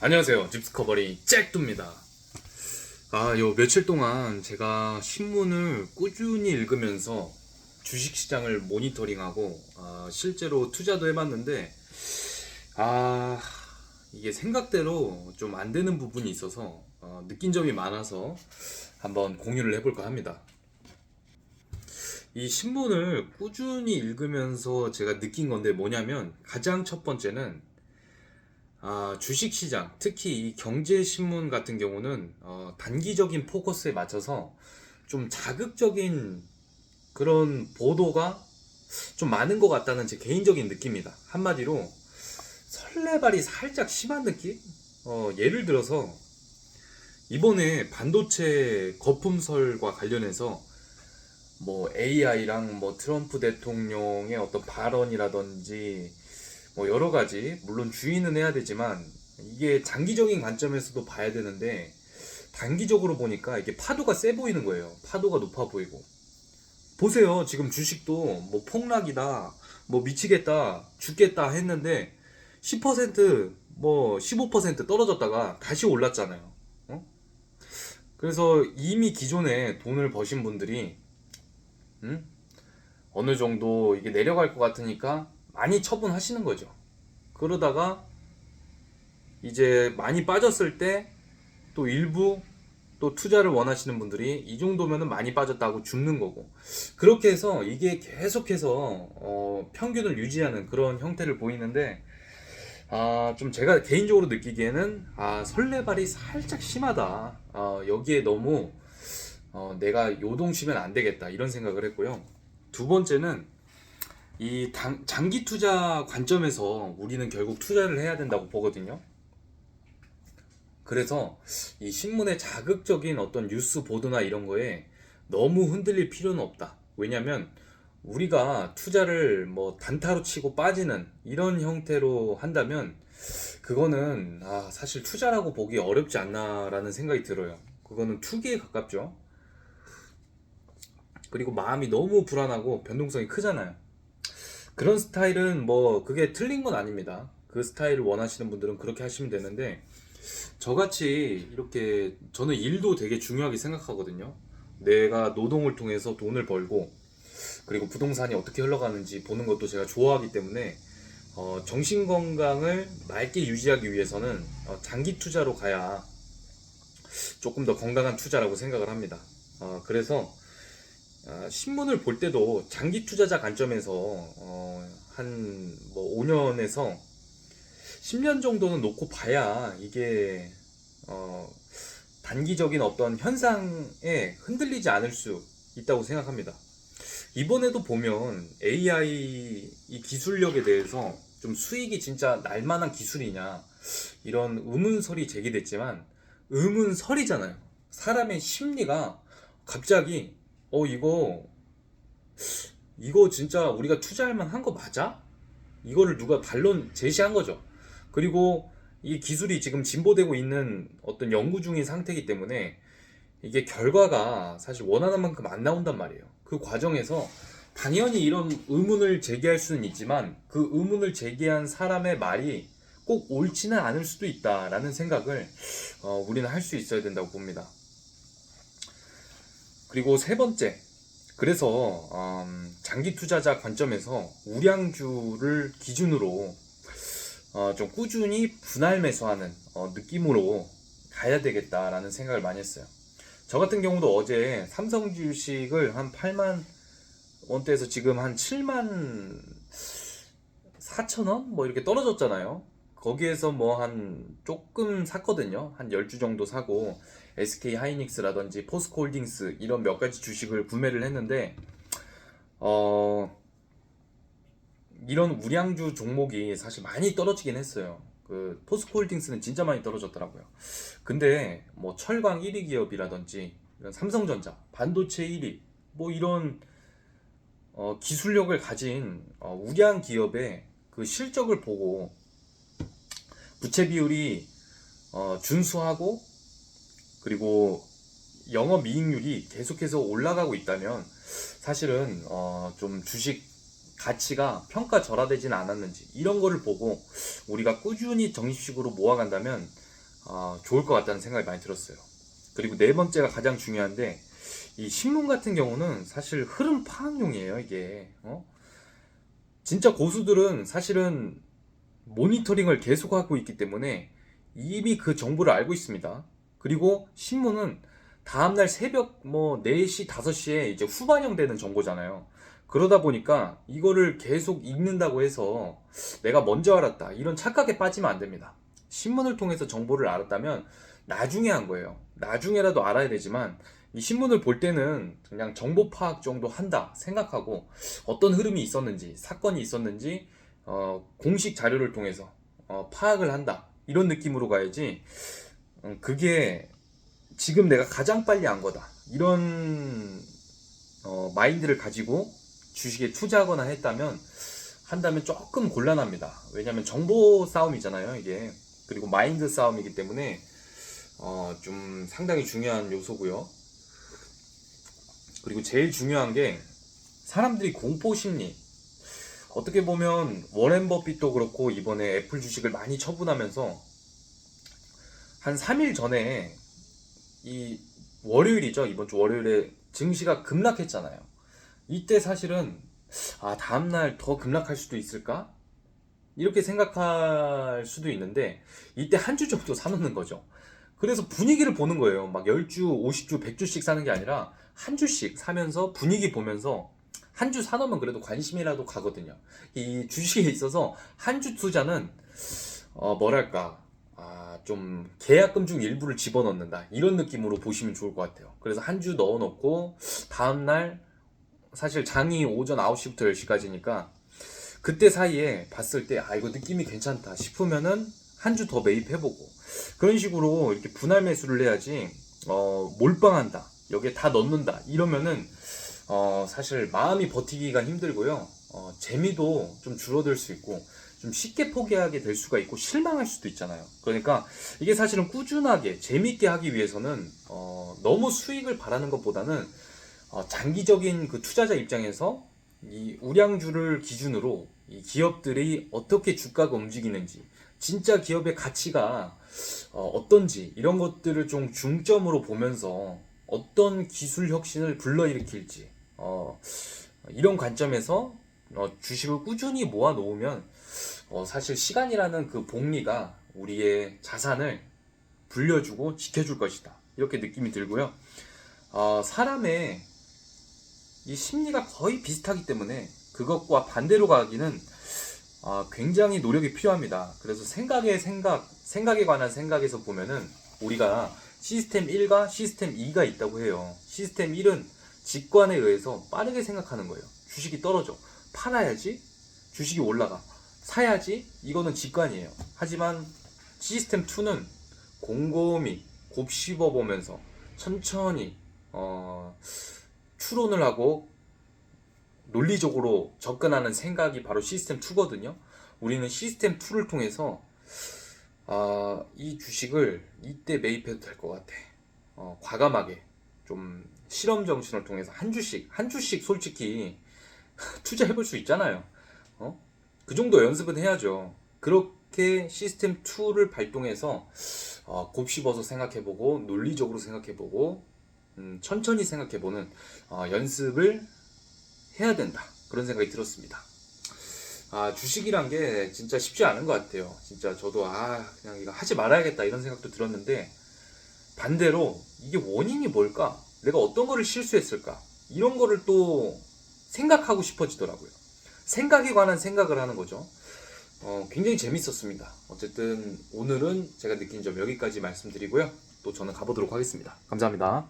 안녕하세요. 집스커버리 잭두입니다. 요 며칠 동안 제가 신문을 꾸준히 읽으면서 주식시장을 모니터링하고 실제로 투자도 해봤는데 이게 생각대로 좀 안 되는 부분이 있어서 느낀 점이 많아서 한번 공유를 해볼까 합니다. 이 신문을 꾸준히 읽으면서 제가 느낀 건데 뭐냐면 가장 첫 번째는 주식시장, 특히 이 경제신문 같은 경우는 단기적인 포커스에 맞춰서 좀 자극적인 그런 보도가 좀 많은 것 같다는 제 개인적인 느낌입니다. 한마디로 설레발이 살짝 심한 느낌? 예를 들어서 이번에 반도체 거품설과 관련해서 뭐 AI랑 뭐 트럼프 대통령의 어떤 발언이라든지 뭐 여러 가지 물론 주의는 해야 되지만 이게 장기적인 관점에서도 봐야 되는데 단기적으로 보니까 이게 파도가 세 보이는 거예요. 파도가 높아 보이고. 보세요. 지금 주식도 뭐 폭락이다, 뭐 미치겠다, 죽겠다 했는데 10%뭐 15% 떨어졌다가 다시 올랐잖아요. 그래서 이미 기존에 돈을 버신 분들이 음? 어느 정도 이게 내려갈 것 같으니까 많이 처분하시는 거죠. 그러다가 이제 많이 빠졌을 때 또 일부 또 투자를 원하시는 분들이 이 정도면은 많이 빠졌다고 죽는 거고, 그렇게 해서 이게 계속해서 평균을 유지하는 그런 형태를 보이는데 좀 제가 개인적으로 느끼기에는 설레발이 살짝 심하다. 여기에 너무 내가 요동치면 안 되겠다 이런 생각을 했고요. 두 번째는 이 장기 투자 관점에서 우리는 결국 투자를 해야 된다고 보거든요. 그래서 이 신문의 자극적인 어떤 뉴스 보도나 이런 거에 너무 흔들릴 필요는 없다. 왜냐면 우리가 투자를 뭐 단타로 치고 빠지는 이런 형태로 한다면 그거는 사실 투자라고 보기 어렵지 않나라는 생각이 들어요. 그거는 투기에 가깝죠. 그리고 마음이 너무 불안하고 변동성이 크잖아요. 그런 스타일은 뭐 그게 틀린 건 아닙니다. 그 스타일을 원하시는 분들은 그렇게 하시면 되는데 저같이 이렇게 저는 일도 되게 중요하게 생각하거든요. 내가 노동을 통해서 돈을 벌고 그리고 부동산이 어떻게 흘러가는지 보는 것도 제가 좋아하기 때문에 정신 건강을 맑게 유지하기 위해서는 장기 투자로 가야 조금 더 건강한 투자라고 생각을 합니다. 그래서 신문을 볼 때도 장기 투자자 관점에서 한 뭐 5년에서 10년 정도는 놓고 봐야 이게 단기적인 어떤 현상에 흔들리지 않을 수 있다고 생각합니다. 이번에도 보면 AI 이 기술력에 대해서 좀 수익이 진짜 날만한 기술이냐 이런 의문설이 제기됐지만 의문설이잖아요. 사람의 심리가 갑자기 이거 진짜 우리가 투자할 만한 거 맞아? 이거를 누가 반론 제시한 거죠. 그리고 이 기술이 지금 진보되고 있는 어떤 연구 중인 상태이기 때문에 이게 결과가 사실 원하는 만큼 안 나온단 말이에요. 그 과정에서 당연히 이런 의문을 제기할 수는 있지만 그 의문을 제기한 사람의 말이 꼭 옳지는 않을 수도 있다라는 생각을 우리는 할 수 있어야 된다고 봅니다. 그리고 세 번째, 그래서 장기 투자자 관점에서 우량주를 기준으로 좀 꾸준히 분할 매수하는 느낌으로 가야 되겠다라는 생각을 많이 했어요. 저 같은 경우도 어제 삼성 주식을 한 8만 원대에서 지금 한 7만 4천 원? 뭐 이렇게 떨어졌잖아요. 거기에서 뭐 한 조금 샀거든요. 한 10주 정도 사고 SK 하이닉스라든지 포스코홀딩스 이런 몇 가지 주식을 구매를 했는데 이런 우량주 종목이 사실 많이 떨어지긴 했어요. 그 포스코홀딩스는 진짜 많이 떨어졌더라고요. 근데 뭐 철강 1위 기업이라든지 이런 삼성전자, 반도체 1위 뭐 이런 기술력을 가진 우량 기업의 그 실적을 보고 부채 비율이 준수하고 그리고 영업이익률이 계속해서 올라가고 있다면 사실은 좀 주식 가치가 평가절하되지는 않았는지 이런 거를 보고 우리가 꾸준히 정식으로 모아간다면 좋을 것 같다는 생각이 많이 들었어요. 그리고 네 번째가 가장 중요한데, 이 신문 같은 경우는 사실 흐름 파악용이에요, 이게. 진짜 고수들은 사실은 모니터링을 계속하고 있기 때문에 이미 그 정보를 알고 있습니다. 그리고 신문은 다음날 새벽 뭐 4시, 5시에 이제 후반영되는 정보잖아요. 그러다 보니까 이거를 계속 읽는다고 해서 내가 먼저 알았다, 이런 착각에 빠지면 안 됩니다. 신문을 통해서 정보를 알았다면 나중에 한 거예요. 나중에라도 알아야 되지만, 이 신문을 볼 때는 그냥 정보 파악 정도 한다 생각하고, 어떤 흐름이 있었는지, 사건이 있었는지 공식 자료를 통해서 파악을 한다, 이런 느낌으로 가야지. 그게 지금 내가 가장 빨리 안 거다, 이런 마인드를 가지고 주식에 투자하거나 한다면 조금 곤란합니다. 왜냐하면 정보 싸움이잖아요, 이게. 그리고 마인드 싸움이기 때문에 좀 상당히 중요한 요소고요. 그리고 제일 중요한 게 사람들이 공포 심리. 어떻게 보면 워렌 버핏도 그렇고 이번에 애플 주식을 많이 처분하면서 한 3일 전에, 이 월요일이죠, 이번 주 월요일에 증시가 급락했잖아요. 이때 사실은 다음날 더 급락할 수도 있을까? 이렇게 생각할 수도 있는데, 이때 한 주 정도 사놓는 거죠. 그래서 분위기를 보는 거예요. 막 10주, 50주, 100주씩 사는 게 아니라 한 주씩 사면서 분위기 보면서, 한 주 사놓으면 그래도 관심이라도 가거든요. 이 주식에 있어서 한 주 투자는 뭐랄까, 좀 계약금 중 일부를 집어넣는다, 이런 느낌으로 보시면 좋을 것 같아요. 그래서 한 주 넣어놓고 다음날, 사실 장이 오전 9시부터 10시까지니까 그때 사이에 봤을 때 이거 느낌이 괜찮다 싶으면은 한 주 더 매입해보고, 그런 식으로 이렇게 분할 매수를 해야지. 몰빵한다, 여기에 다 넣는다 이러면은 사실 마음이 버티기가 힘들고요. 재미도 좀 줄어들 수 있고, 좀 쉽게 포기하게 될 수가 있고 실망할 수도 있잖아요. 그러니까 이게 사실은 꾸준하게 재밌게 하기 위해서는 너무 수익을 바라는 것보다는 장기적인 그 투자자 입장에서 이 우량주를 기준으로 이 기업들이 어떻게 주가가 움직이는지, 진짜 기업의 가치가 어떤지, 이런 것들을 좀 중점으로 보면서 어떤 기술 혁신을 불러일으킬지, 이런 관점에서 주식을 꾸준히 모아 놓으면 사실 시간이라는 그 복리가 우리의 자산을 불려주고 지켜줄 것이다, 이렇게 느낌이 들고요. 사람의 이 심리가 거의 비슷하기 때문에 그것과 반대로 가기는 굉장히 노력이 필요합니다. 그래서 생각에 관한 생각에서 보면은 우리가 시스템 1과 시스템 2가 있다고 해요. 시스템 1은 직관에 의해서 빠르게 생각하는 거예요. 주식이 떨어져, 팔아야지. 주식이 올라가, 사야지. 이거는 직관이에요. 하지만 시스템 2는 곰곰이 곱씹어 보면서 천천히 추론을 하고 논리적으로 접근하는 생각이 바로 시스템 2거든요. 우리는 시스템 2를 통해서 이 주식을 이때 매입해도 될 것 같아. 과감하게 좀 실험 정신을 통해서 한 주씩 솔직히 투자해볼 수 있잖아요. 그 정도 연습은 해야죠. 그렇게 시스템 2를 발동해서 곱씹어서 생각해보고 논리적으로 생각해보고 천천히 생각해보는 연습을 해야 된다, 그런 생각이 들었습니다. 주식이란 게 진짜 쉽지 않은 것 같아요. 진짜 저도 그냥 이거 하지 말아야겠다, 이런 생각도 들었는데, 반대로 이게 원인이 뭘까? 내가 어떤 거를 실수했을까? 이런 거를 또 생각하고 싶어지더라고요. 생각에 관한 생각을 하는 거죠. 굉장히 재밌었습니다. 어쨌든 오늘은 제가 느낀 점 여기까지 말씀드리고요. 또 저는 가보도록 하겠습니다. 감사합니다.